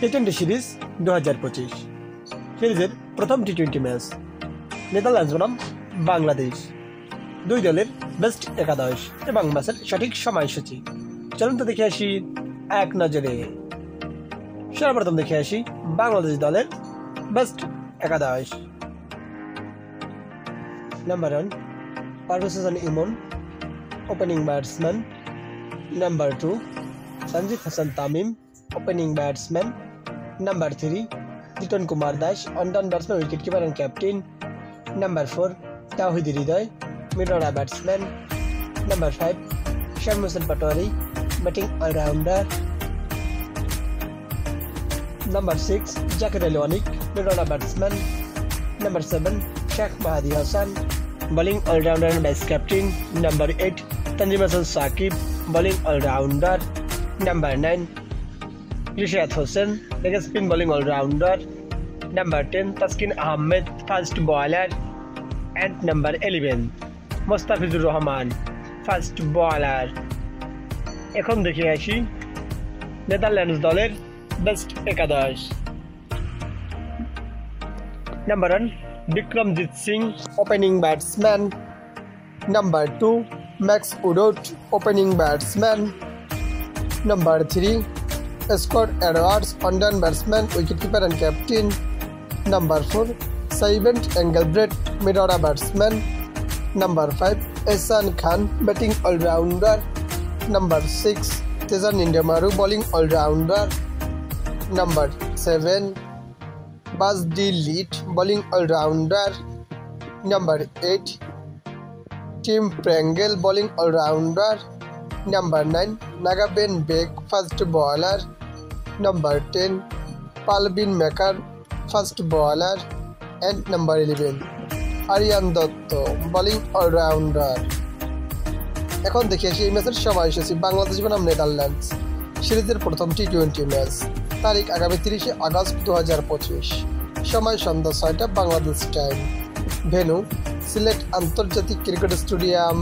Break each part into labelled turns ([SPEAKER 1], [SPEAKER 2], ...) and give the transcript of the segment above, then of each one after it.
[SPEAKER 1] টি-20 series 2025 সিরিজের প্রথম টি-20 match Netherlands বনাম বাংলাদেশ, দুই দলের বেস্ট একাদশ এবং ম্যাচের সঠিক সময়সূচি। চলুন তো দেখে আসি এক নজরে। সর্বপ্রথম দেখে আসি বাংলাদেশ দলের বেস্ট একাদশ। Number 1 Parvez Hossain Emon, opening batsman. Number 2 Sanjit Hasan Tamim, opening batsman. Number 3 Liton Kumar Dash, on-down batsman, wicketkeeper and captain. Number 4 Tauhid Hridoy, mid-order batsman. Number 5 Shyam Hussain Patwari, batting all-rounder. Number 6 Zakir Ali Wanik, mid-order batsman. Number 7 Sheikh Mahdi Hassan, bowling all-rounder and vice captain. Number 8 Tanzim Hassan Saqib, bowling all-rounder. Number 9 Rishad Hossain, leg spin bowling all-rounder. Number 10 Taskin Ahmed, fast bowler. And number 11 Mustafizur Rahman, fast bowler. এখন দেখে আসি Netherlands দলের best একাদশ। Number 1 Vikramjit Singh, opening batsman. Number 2 Max O'Dowd, opening batsman. Number 3 Scott Edwards, on-down batsman, wicketkeeper and captain. Number 4 Saivent Engelbrecht, mid-order batsman. Number 5 Ehsan Khan, batting all-rounder. Number 6 Tejan Indemaru, bowling all-rounder. Number 7 Baz D. Leet, bowling all-rounder. Number 8 Tim Prangle, bowling all-rounder. Number 9 Nagaben Beg, fast bowler. Number 10 Palvin Mekar, fast bowler. And number 11 Aryan Dotto, bowling all-rounder. এখন দেখে আসি এই ম্যাচের সময়সূচি। বাংলাদেশ বনাম Netherlands সিরিজের প্রথম টি-20 match, তারিখ আগামী 30 আগস্ট 2025, সময় সন্ধ্যা 6টা বাংলাদেশ টাইম, ভেন্যু সিলেট আন্তর্জাতিক ক্রিকেট স্টেডিয়াম,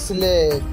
[SPEAKER 1] সিলেট।